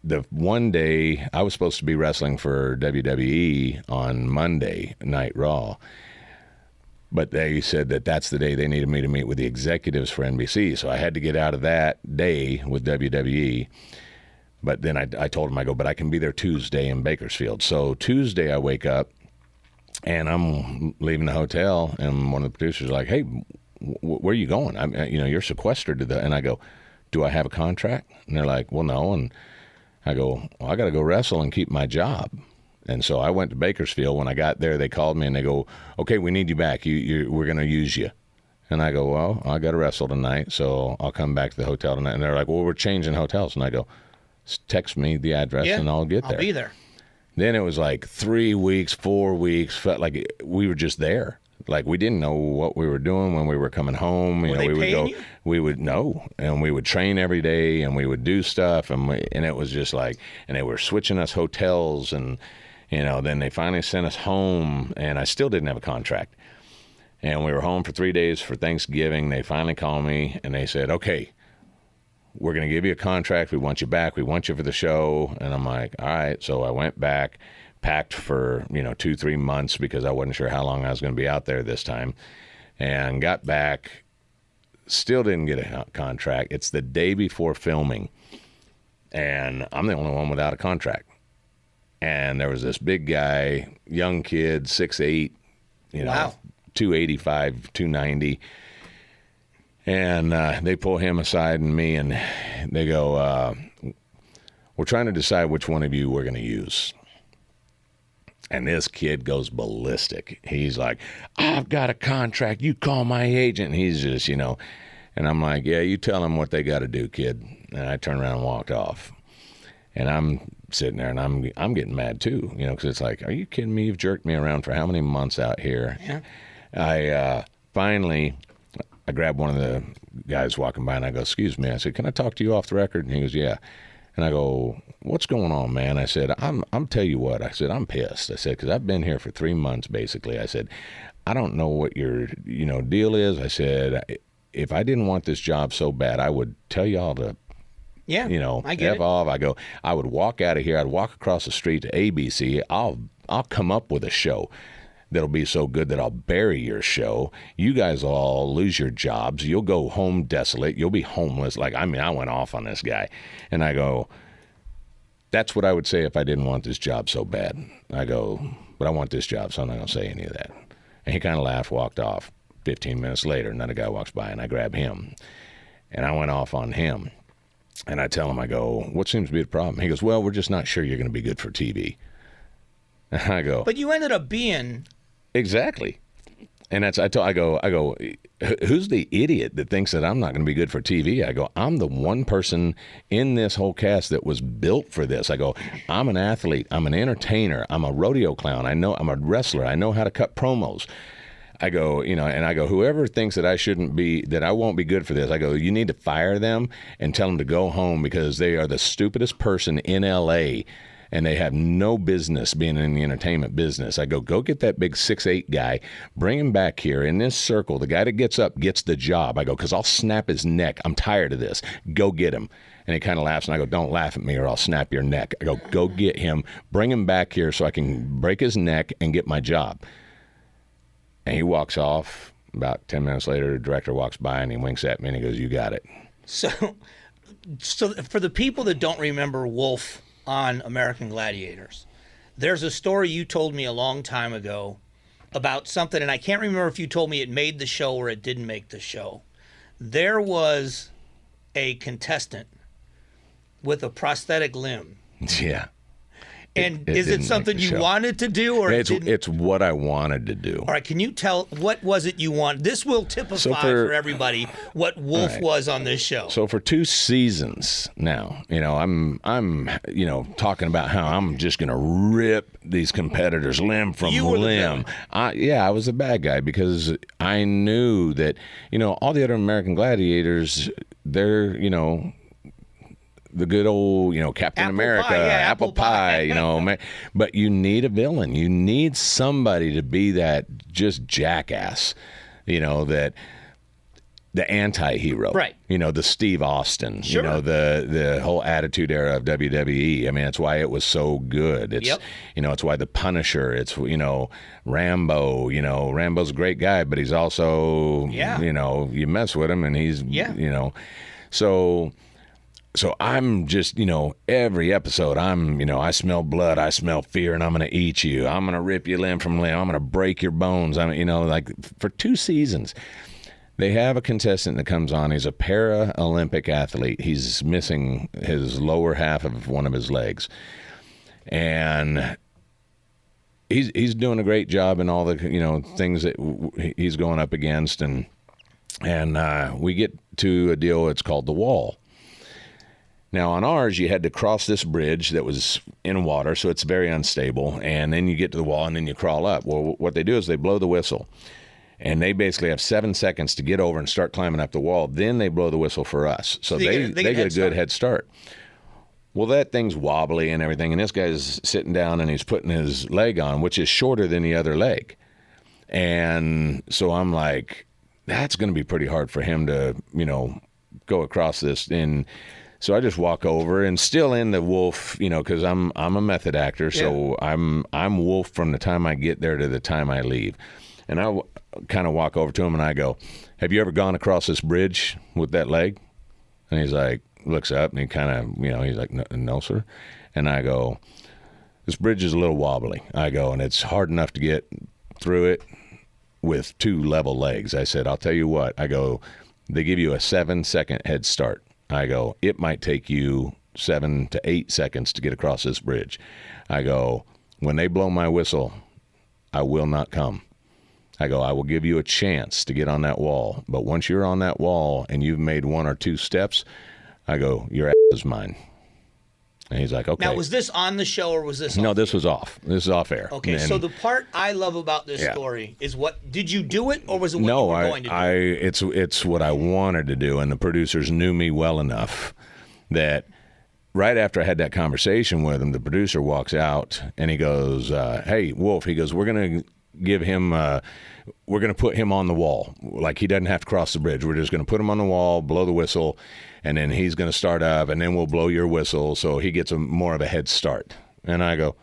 S3: the one day I was supposed to be wrestling for WWE on Monday Night Raw, but they said that that's the day they needed me to meet with the executives for NBC. So I had to get out of that day with WWE. But then I told them, I go, but I can be there Tuesday in Bakersfield. So Tuesday I wake up and I'm leaving the hotel, and one of the producers is like, hey, where are you going? You're sequestered to the, and I go, do I have a contract? And they're like, well, no. And I go, well, I got to go wrestle and keep my job. And so I went to Bakersfield. When I got there, they called me and they go, okay, we need you back. We're going to use you. And I go, well, I got to wrestle tonight, so I'll come back to the hotel tonight. And they're like, well, we're changing hotels. And I go, text me the address and I'll get there.
S2: I'll be there. Then
S3: it was like 3 weeks, 4 weeks, felt like we were just there. Like, we didn't know what we were doing when we were coming home.
S2: Were they
S3: we would
S2: paying
S3: go,
S2: you?
S3: we would no, and we would train every day, and we would do stuff, and it was just like, and they were switching us hotels, and then they finally sent us home, and I still didn't have a contract, and we were home for 3 days for Thanksgiving. They finally called me, and they said, okay, we're going to give you a contract. We want you back. We want you for the show. And I'm like, all right. So I went back, packed for 2-3 months because I wasn't sure how long I was going to be out there this time, and got back. Still didn't get a contract. It's the day before filming, and I'm the only one without a contract. And there was this big guy, young kid, 6'8",
S2: wow.
S3: 285, 290. And they pull him aside and me, and they go, we're trying to decide which one of you we're going to use. And this kid goes ballistic. He's like, I've got a contract. You call my agent. And he's just, and I'm like, yeah, you tell them what they got to do, kid. And I turned around and walked off. And I'm sitting there, and I'm getting mad too, because it's like, are you kidding me? You've jerked me around for how many months out here?
S2: Yeah.
S3: I finally... I grabbed one of the guys walking by, and I go, excuse me. I said, can I talk to you off the record? And he goes, yeah. And I go, what's going on, man? I said, I'm tell you what. I said, I'm pissed. I said, because I've been here for 3 months, basically. I said, I don't know what your, deal is. I said, if I didn't want this job so bad, I would tell y'all to,
S2: I get
S3: F off. I go, I would walk out of here. I'd walk across the street to ABC. I'll come up with a show that'll be so good that I'll bury your show. You guys will all lose your jobs. You'll go home desolate. You'll be homeless. I went off on this guy. And I go, that's what I would say if I didn't want this job so bad. I go, but I want this job, so I'm not going to say any of that. And he kind of laughed, walked off. 15 minutes later, another guy walks by, and I grab him. And I went off on him. And I tell him, I go, what seems to be the problem? He goes, well, we're just not sure you're going to be good for TV. And I go,
S2: but you ended up being.
S3: Exactly. And I go, who's the idiot that thinks that I'm not going to be good for TV? I go, I'm the one person in this whole cast that was built for this. I go, I'm an athlete. I'm an entertainer. I'm a rodeo clown. I'm a wrestler. I know how to cut promos. I go, and I go, whoever thinks that I won't be good for this, I go, you need to fire them and tell them to go home because they are the stupidest person in L.A., and they have no business being in the entertainment business. I go get that big 6'8" guy, bring him back here in this circle. The guy that gets up gets the job. I go, because I'll snap his neck. I'm tired of this. Go get him. And he kind of laughs, and I go, don't laugh at me or I'll snap your neck. I go get him, bring him back here so I can break his neck and get my job. And he walks off. About 10 minutes later, the director walks by, and he winks at me, and he goes, you got it.
S2: So for the people that don't remember Wolf on American Gladiators, there's a story you told me a long time ago about something, and I can't remember if you told me it made the show or it didn't make the show. There was a contestant with a prosthetic limb.
S3: Yeah.
S2: And is it something you wanted to do, or
S3: it's what I wanted to do?
S2: All right, can you tell what was it you wanted? This will typify for everybody what Wolf was on this show.
S3: So for 2 seasons now, I'm talking about how I'm just going to rip these competitors limb from limb. I was a bad guy because I knew that all the other American Gladiators, they're the good old, Captain America, apple pie, but you need a villain. You need somebody to be that just jackass, that the anti-hero,
S2: right?
S3: The Steve Austin,
S2: sure.
S3: The whole Attitude Era of WWE. I mean, that's why it was so good. It's, it's why the Punisher. It's, Rambo. Rambo's a great guy, but he's also, you mess with him and he's, So I'm just, every episode I smell blood, I smell fear, and I'm going to eat you. I'm going to rip your limb from limb. I'm going to break your bones. For 2 seasons, they have a contestant that comes on. He's a para-Olympic athlete. He's missing his lower half of one of his legs. And he's doing a great job in all the, things that he's going up against. And we get to a deal, it's called the wall. Now, on ours, you had to cross this bridge that was in water, so it's very unstable, and then you get to the wall, and then you crawl up. Well, what they do is they blow the whistle, and they basically have 7 seconds to get over and start climbing up the wall. Then they blow the whistle for us, so they get a good head start. Well, that thing's wobbly and everything, and this guy's sitting down, and he's putting his leg on, which is shorter than the other leg. And so I'm like, that's going to be pretty hard for him to, go across this. And so I just walk over and still in the Wolf, because I'm a method actor, so I'm Wolf from the time I get there to the time I leave. And I kind of walk over to him and I go, have you ever gone across this bridge with that leg? And he's like, looks up and he kind of, he's like, no, sir. And I go, this bridge is a little wobbly. I go, and it's hard enough to get through it with 2 level legs. I said, I'll tell you what. I go, they give you a 7-second head start. I go, it might take you 7 to 8 seconds to get across this bridge. I go, when they blow my whistle, I will not come. I go, I will give you a chance to get on that wall. But once you're on that wall and you've made 1 or 2 steps, I go, your ass is mine. And he's like, okay.
S2: Now, was this on the show or was this off?
S3: No, this was off. This is off air.
S2: Okay, so the part I love about this story is did you do it or was it what you were going to do?
S3: It's what I wanted to do, and the producers knew me well enough that right after I had that conversation with him, the producer walks out and he goes, hey, Wolf, he goes, we're going to give him, we're going to put him on the wall. Like he doesn't have to cross the bridge. We're just going to put him on the wall, blow the whistle, and then he's going to start up, and then we'll blow your whistle so he gets more of a head start. And I go,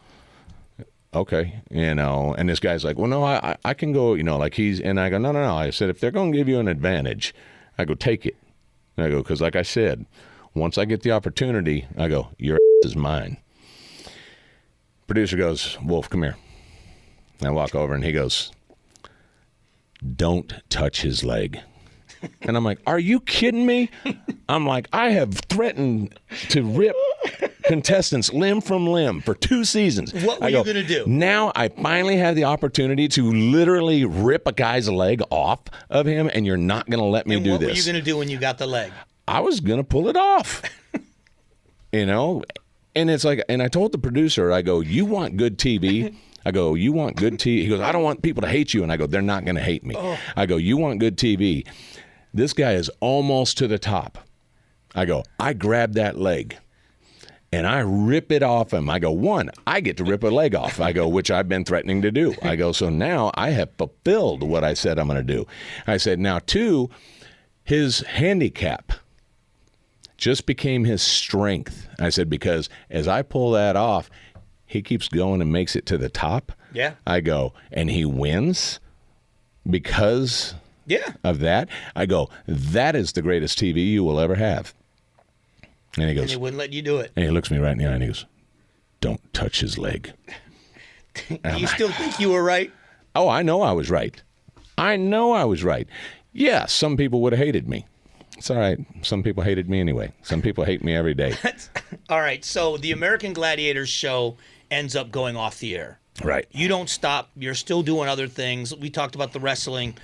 S3: okay, and this guy's like, well, no, I can go, and I go, no. I said, if they're going to give you an advantage, I go, take it. And I go, because like I said, once I get the opportunity, I go, your ass is mine. Producer goes, Wolf, come here. I walk over and he goes, "Don't touch his leg." And I'm like, "Are you kidding me?" I'm like, I have threatened to rip contestants limb from limb for 2 seasons.
S2: What were you going to do?
S3: Now I finally have the opportunity to literally rip a guy's leg off of him, and you're not going to let me do this.
S2: What were you going to do when you got the leg?
S3: I was going to pull it off. And it's like, and I told the producer, I go, "You want good TV?" I go, "You want good TV?" He goes, "I don't want people to hate you." And I go, "They're not going to hate me." Oh. I go, "You want good TV?" This guy is almost to the top. I go, I grab that leg and I rip it off him. I go, 1, I get to rip a leg off. I go, which I've been threatening to do. I go, so now I have fulfilled what I said I'm going to do. I said, now 2, his handicap just became his strength. I said, because as I pull that off, he keeps going and makes it to the top.
S2: Yeah.
S3: I go, and he wins because of that. I go, that is the greatest TV you will ever have. And he goes,
S2: and he wouldn't let you do it.
S3: And he looks me right in the eye and he goes, "Don't touch his leg."
S2: Do you still think you were right?
S3: Oh, I know I was right. Yeah, some people would have hated me. It's all right. Some people hated me anyway. Some people hate me every day.
S2: All right. So the American Gladiators show ends up going off the air.
S3: Right.
S2: You don't stop. You're still doing other things. We talked about the wrestling,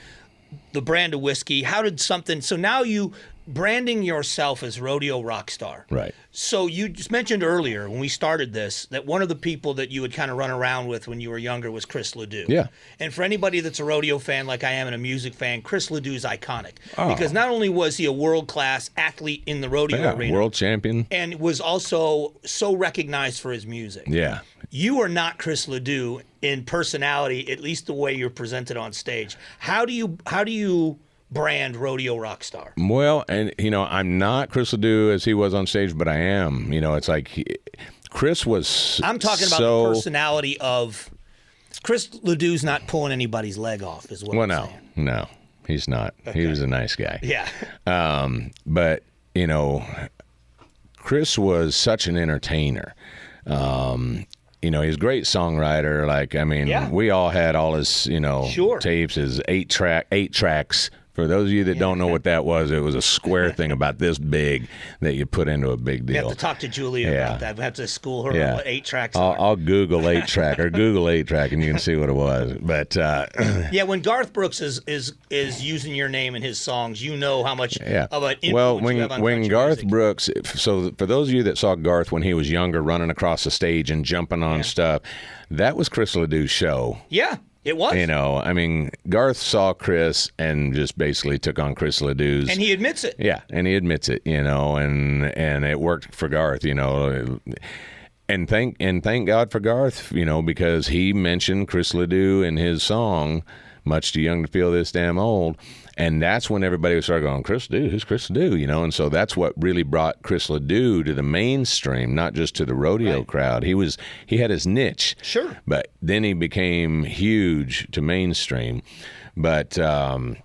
S2: the brand of whiskey. How did something... So now you branding yourself as Rodeo Rockstar.
S3: Right.
S2: So you just mentioned earlier when we started this that one of the people that you would kind of run around with when you were younger was Chris Ledoux.
S3: Yeah.
S2: And for anybody that's a rodeo fan like I am and a music fan, Chris Ledoux is iconic. Because not only was he a world-class athlete in the rodeo arena.
S3: World champion.
S2: And was also so recognized for his music.
S3: Yeah.
S2: You are not Chris Ledoux in personality, at least the way you're presented on stage. How do you brand Rodeo Rockstar?
S3: Well, and I'm not Chris Ledoux as he was on stage, but I am. It's like Chris was.
S2: I'm talking about the personality of Chris Ledoux's not pulling anybody's leg off, is what I'm saying.
S3: No, he's not. Okay. He was a nice guy.
S2: Yeah.
S3: But Chris was such an entertainer. He's a great songwriter. We all had all his, tapes, his 8 tracks. For those of you that don't know what that was, it was a square thing about this big that you put into a big deal.
S2: You have to talk to Julia about that. We have to school her on what 8 tracks are.
S3: I'll Google 8-track or Google 8-track and you can see what it was. But
S2: when Garth Brooks is using your name in his songs, you know how much of an influence you have on
S3: when Garth
S2: music.
S3: Brooks, so for those of you that saw Garth when he was younger running across the stage and jumping on stuff, that was Chris Ledoux's show.
S2: Yeah. It was.
S3: Garth saw Chris and just basically took on Chris Ledoux's.
S2: And he admits it.
S3: Yeah, and he admits it, and it worked for Garth, And thank God for Garth, because he mentioned Chris Ledoux in his song, "Much Too Young to Feel This Damn Old." And that's when everybody started going, "Chris Ledoux, who's Chris Ledoux?" And so that's what really brought Chris Ledoux to the mainstream, not just to the rodeo crowd. He had his niche.
S2: Sure.
S3: But then he became huge to mainstream. But I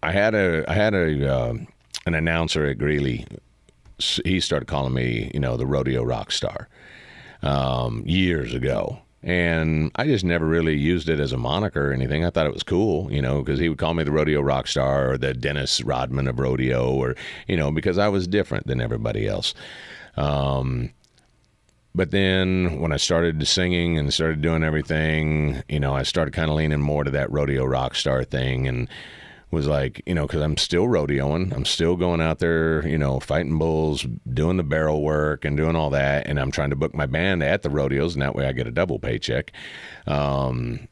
S3: had an announcer at Greeley. He started calling me, the Rodeo Rockstar years ago. And I just never really used it as a moniker or anything. I thought it was cool, because he would call me the Rodeo Rockstar or the Dennis Rodman of rodeo, or, because I was different than everybody else. But then when I started singing and started doing everything, I started kind of leaning more to that Rodeo Rockstar thing, and was like, because I'm still rodeoing. I'm still going out there, fighting bulls, doing the barrel work and doing all that. And I'm trying to book my band at the rodeos, and that way I get a double paycheck. And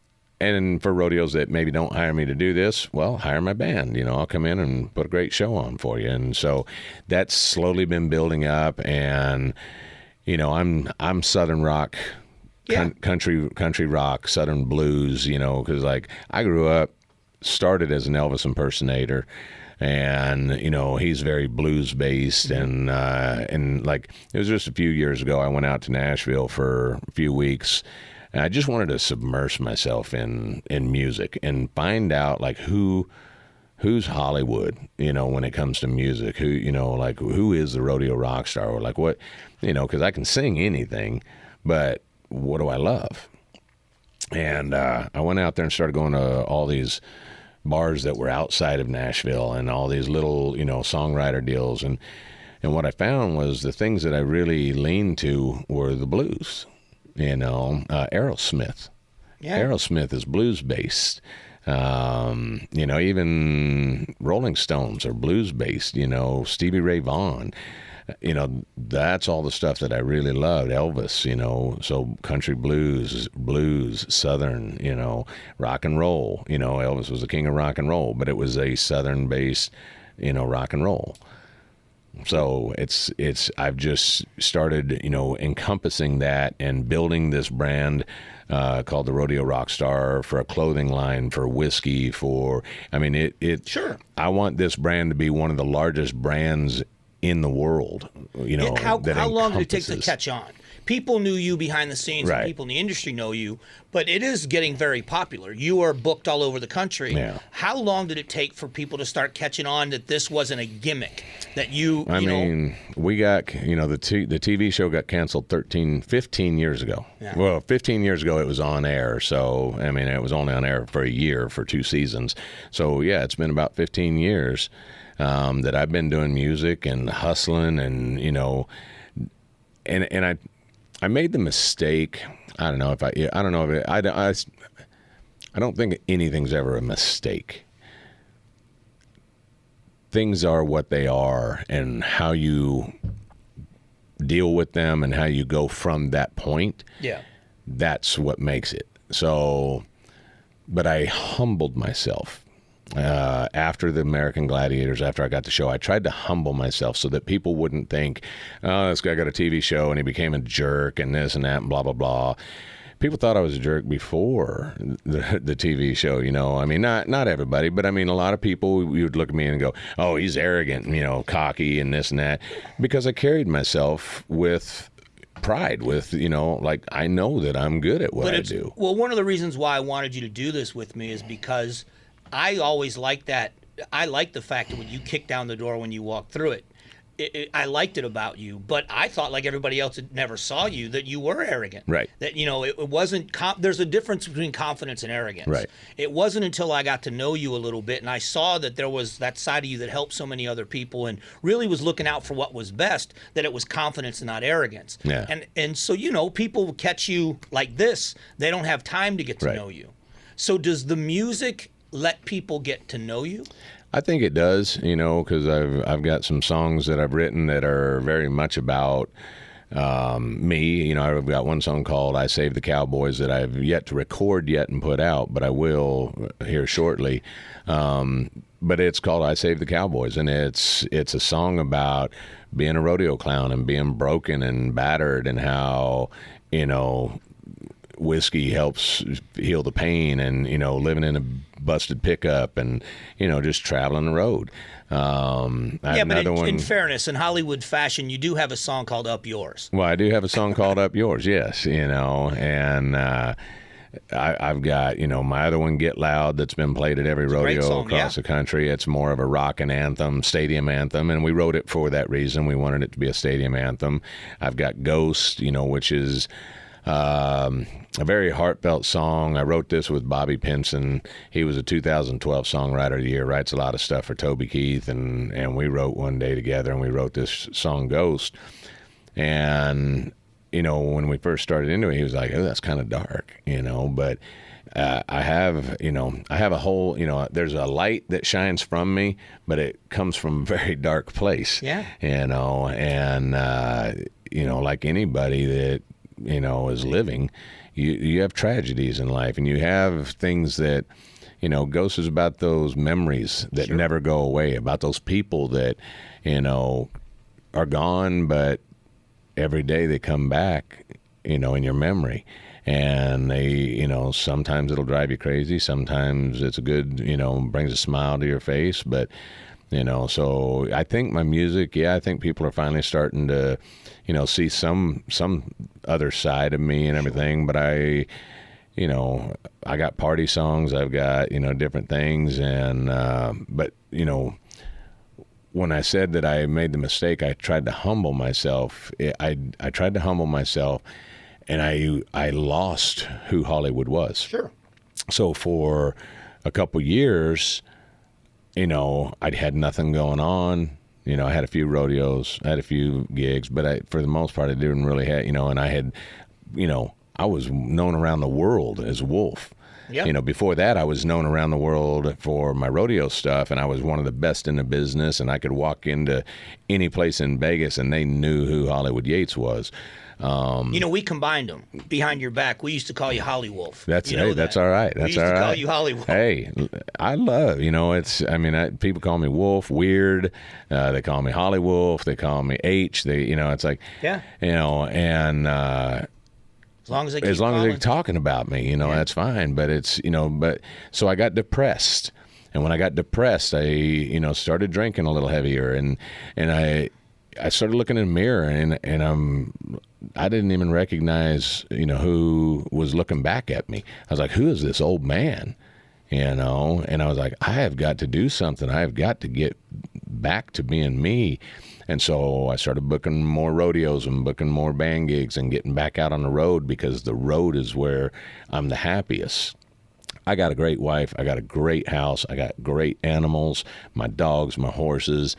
S3: for rodeos that maybe don't hire me to do this, well, hire my band. I'll come in and put a great show on for you. And so that's slowly been building up. And, I'm Southern rock, country rock, Southern blues, because I grew up, started as an Elvis impersonator, and he's very blues based, and it was just a few years ago I went out to Nashville for a few weeks, and I just wanted to submerge myself in music and find out who's Hollywood, when it comes to music, who is the Rodeo Rockstar, or what, because I can sing anything, but what do I love? And I went out there and started going to all these bars that were outside of Nashville and all these little, songwriter deals. And what I found was the things that I really leaned to were the blues, Aerosmith. Yeah. Aerosmith is blues based. Even Rolling Stones are blues based, Stevie Ray Vaughan. That's all the stuff that I really loved. Elvis, so country blues, Southern, rock and roll. Elvis was the king of rock and roll, but it was a Southern-based, rock and roll. So I've just started, encompassing that and building this brand called the Rodeo Rockstar for a clothing line, for whiskey, Sure. I want this brand to be one of the largest brands in the world,
S2: How long did it take to catch on? People knew you behind the scenes, and people in the industry know you, but it is getting very popular. You are booked all over the country.
S3: Yeah.
S2: How long did it take for people to start catching on that this wasn't a gimmick? That we
S3: got, the TV show got canceled 15 years ago. Yeah. Well, 15 years ago it was on air, so, it was only on air for a year, for 2 seasons. So, yeah, it's been about 15 years. That I've been doing music and hustling, and and I made the mistake. I don't think anything's ever a mistake. Things are what they are, and how you deal with them and how you go from that point.
S2: Yeah,
S3: that's what makes it. So, but I humbled myself. After the American Gladiators, after I got the show, I tried to humble myself so that people wouldn't think, oh, this guy got a TV show and he became a jerk and this and that and blah, blah, blah. People thought I was a jerk before the TV show, not everybody, but a lot of people, you would look at me and go, oh, he's arrogant, cocky and this and that, because I carried myself with pride, with, I know that I'm good at what I do.
S2: Well, one of the reasons why I wanted you to do this with me is because I always liked that. I like the fact that when you kick down the door when you walk through it, I liked it about you. But I thought, like everybody else that never saw you, that you were arrogant.
S3: Right.
S2: That, it wasn't, there's a difference between confidence and arrogance.
S3: Right.
S2: It wasn't until I got to know you a little bit and I saw that there was that side of you that helped so many other people and really was looking out for what was best, that it was confidence and not arrogance.
S3: Yeah.
S2: And so, people catch you like this. They don't have time to get to know you. So does the music let people get to know you?
S3: I think it does, because I've got some songs that I've written that are very much about me. I've got one song called "I Saved the Cowboys" that I've yet to record and put out, but I will here shortly. But it's called "I Saved the Cowboys," and it's a song about being a rodeo clown and being broken and battered, and how whiskey helps heal the pain, and living in a busted pickup, and just traveling the road.
S2: In fairness, in Hollywood fashion, you do have a song called "Up Yours."
S3: Well, I do have a song called "Up Yours," yes, and I've got my other one, "Get Loud," that's been played at every rodeo across the country. It's more of a rockin' anthem, stadium anthem, and we wrote it for that reason. We wanted it to be a stadium anthem. I've got "Ghost," which is a very heartfelt song. I wrote this with Bobby Pinson. He was a 2012 Songwriter of the Year, writes a lot of stuff for Toby Keith, and we wrote one day together, and we wrote this song, "Ghost." And, when we first started into it, he was like, oh, that's kind of dark, but I have a whole, there's a light that shines from me, but it comes from a very dark place.
S2: Yeah.
S3: And like anybody that, is living, you have tragedies in life, and you have things that, Ghost is about those memories that never go away, about those people that, are gone, but every day they come back, in your memory. And they, sometimes it'll drive you crazy. Sometimes it's a good, brings a smile to your face. But, so I think my music, I think people are finally starting to, see some other side of me and everything. But I got party songs. I've got, different things. And, but, when I said that I made the mistake, I tried to humble myself. I tried to humble myself and I lost who Hollywood was.
S2: Sure.
S3: So for a couple years, I'd had nothing going on. I had a few rodeos, I had a few gigs, but for the most part, I didn't really have, and I had, I was known around the world as Wolf.
S2: Yep.
S3: Before that, I was known around the world for my rodeo stuff, and I was one of the best in the business, and I could walk into any place in Vegas, and they knew who Hollywood Yates was.
S2: We combined them behind your back. We used to call you Holly Wolf.
S3: That's all right. That's all right.
S2: We used to call you Holly Wolf.
S3: Hey, I love, people call me Wolf, weird. They call me Holly Wolf. They call me H. It's like,
S2: yeah.
S3: And
S2: as long as
S3: they're talking about me, that's fine. But it's, so I got depressed. And when I got depressed, I, started drinking a little heavier, and I started looking in the mirror, and I didn't even recognize, who was looking back at me. I was like, who is this old man? And I was like, I have got to do something. I have got to get back to being me. And so I started booking more rodeos and booking more band gigs and getting back out on the road, because the road is where I'm the happiest. I got a great wife. I got a great house. I got great animals, my dogs, my horses.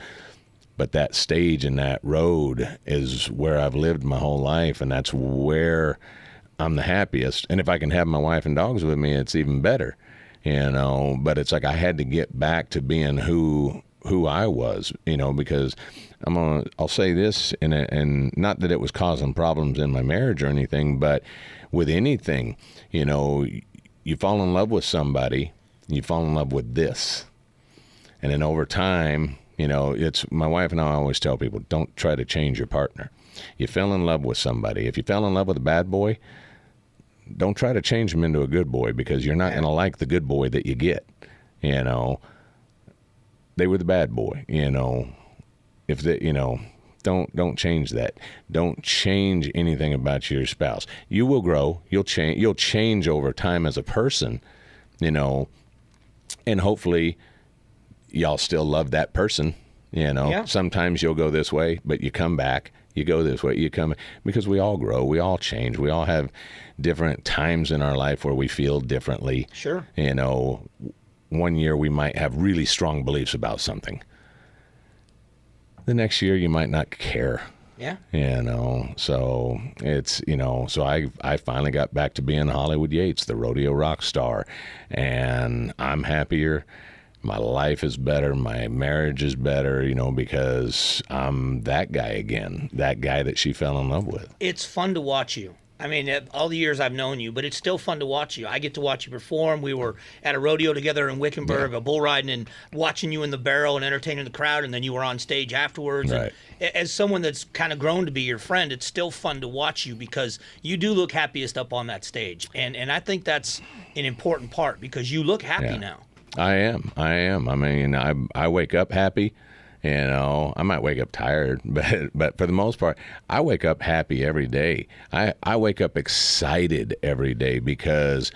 S3: But that stage and that road is where I've lived my whole life, and that's where I'm the happiest. And if I can have my wife and dogs with me, it's even better, But it's like I had to get back to being who I was, because I'll say this, and not that it was causing problems in my marriage or anything, but with anything, you fall in love with somebody, you fall in love with this, and then over time. It's my wife and I always tell people, don't try to change your partner. You fell in love with somebody. If you fell in love with a bad boy, don't try to change him into a good boy, because you're not going to like the good boy that you get. They were the bad boy. If they, don't change that. Don't change anything about your spouse. You will grow. You'll change. You'll change over time as a person. And hopefully. Y'all still love that person, Yeah. Sometimes you'll go this way, but you come back, you go this way, you come, because we all grow, we all change, we all have different times in our life where we feel differently.
S2: Sure.
S3: One year we might have really strong beliefs about something. The next year you might not care.
S2: Yeah.
S3: So it's, so I finally got back to being Hollywood Yates, the rodeo rock star, and I'm happier. My life is better. My marriage is better, because I'm that guy again, that guy that she fell in love with.
S2: It's fun to watch you. I mean, all the years I've known you, but it's still fun to watch you. I get to watch you perform. We were at a rodeo together in Wickenburg, a bull riding, and watching you in the barrel and entertaining the crowd, and then you were on stage afterwards.
S3: Right.
S2: And as someone that's kind of grown to be your friend, it's still fun to watch you, because you do look happiest up on that stage. And I think that's an important part, because you look happy now.
S3: I am. I mean, I wake up happy. I might wake up tired, but for the most part, I wake up happy every day. I wake up excited every day, because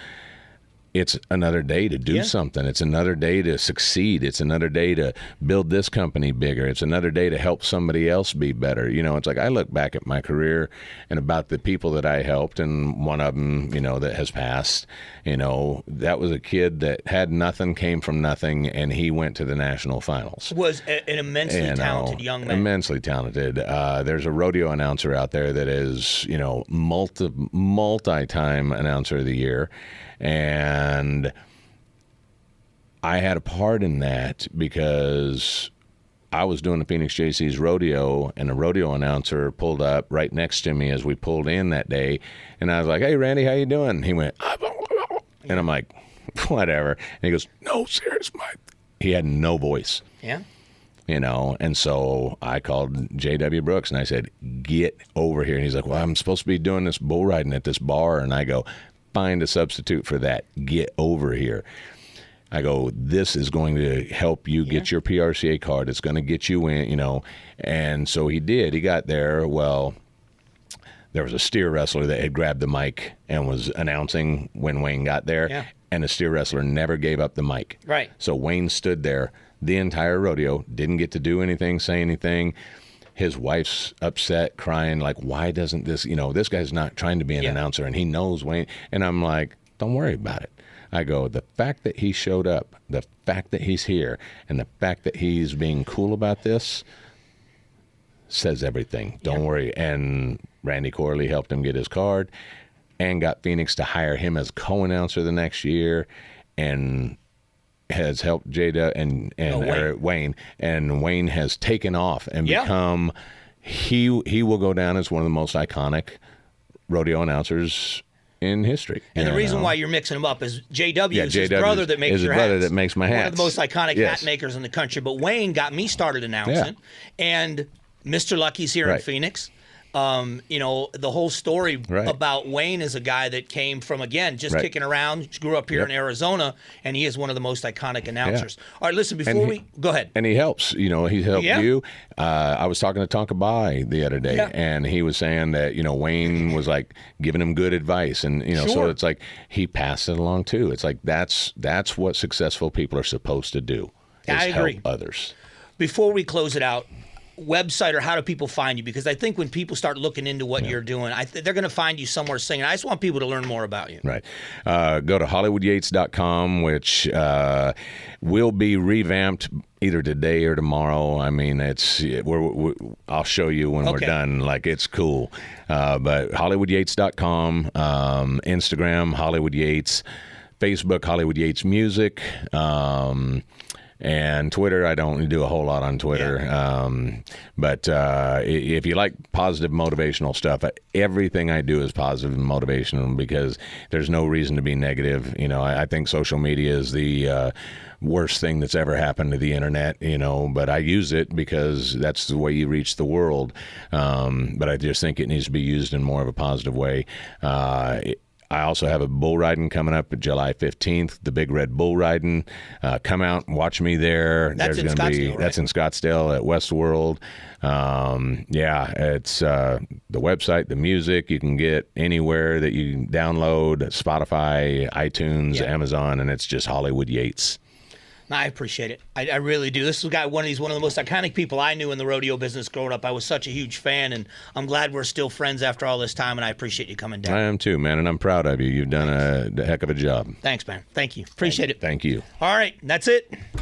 S3: it's another day to do something. It's another day to succeed. It's another day to build this company bigger. It's another day to help somebody else be better. It's like I look back at my career and about the people that I helped, and one of them, that has passed, that was a kid that had nothing, came from nothing, and he went to the national finals.
S2: Was an immensely talented young man.
S3: Immensely talented. There's a rodeo announcer out there that is, multi-time announcer of the year. And I had a part in that, because I was doing the Phoenix JC's rodeo, and a rodeo announcer pulled up right next to me as we pulled in that day. And I was like, "Hey, Randy, how you doing?" And he went, and I'm like, whatever. And he goes, "No, serious, Mike." He had no voice.
S2: Yeah.
S3: And so I called J.W. Brooks and I said, "Get over here." And he's like, "Well, I'm supposed to be doing this bull riding at this bar." And I go, "Find a substitute for that. Get over here." I go, "This is going to help you get your PRCA card. It's going to get you in, And so he did. He got there. Well, there was a steer wrestler that had grabbed the mic and was announcing when Wayne got there.
S2: Yeah.
S3: And the steer wrestler never gave up the mic.
S2: Right.
S3: So Wayne stood there the entire rodeo, didn't get to do anything, say anything. his wife's upset, crying, like, why doesn't this, this guy's not trying to be an announcer, and he knows Wayne. And I'm like, don't worry about it. I go, the fact that he showed up, the fact that he's here, and the fact that he's being cool about this says everything. Don't worry. And Randy Corley helped him get his card and got Phoenix to hire him as co-announcer the next year, and has helped Jada and Wayne. And Wayne has taken off and become, he will go down as one of the most iconic rodeo announcers in history.
S2: And the reason why you're mixing them up is JW is his brother that makes your hats.
S3: Brother that makes my hats.
S2: One of the most iconic hat makers in the country. But Wayne got me started announcing. And Mr. Lucky's here in Phoenix. The whole story about Wayne is a guy that came from, again, just kicking around, grew up here in Arizona, and he is one of the most iconic announcers. All right, listen, before go ahead.
S3: And he helps, he helped you. I was talking to Tonka Bai the other day, and he was saying that, Wayne was like giving him good advice. And, so it's like he passed it along too. It's like that's what successful people are supposed to do, is
S2: I agree.
S3: help others.
S2: Before we close it out, website, or how do people find you? Because I think when people start looking into what you're doing, they're going to find you somewhere singing. I just want people to learn more about you.
S3: Right. Go to HollywoodYates.com, which will be revamped either today or tomorrow. I mean, I'll show you when we're done. Like, it's cool. But HollywoodYates.com, Instagram, Hollywood Yates, Facebook, Hollywood Yates Music, and Twitter. I don't do a whole lot on Twitter. But if you like positive motivational stuff, everything I do is positive and motivational, because there's no reason to be negative. I think social media is the worst thing that's ever happened to the internet, but I use it because that's the way you reach the world. But I just think it needs to be used in more of a positive way. I also have a bull riding coming up July 15th, the Big Red Bull Riding. Come out and watch me there.
S2: That's in Scottsdale, right?
S3: That's in Scottsdale at Westworld. It's the website, the music you can get anywhere that you can download, Spotify, iTunes, Amazon, and it's just Hollywood Yates.
S2: I appreciate it. I really do. This guy, one of the most iconic people I knew in the rodeo business growing up. I was such a huge fan, and I'm glad we're still friends after all this time, and I appreciate you coming down.
S3: I am too, man, and I'm proud of you. You've done a heck of a job.
S2: Thanks, man. Thank you. Appreciate it.
S3: Thank you.
S2: All right, that's it.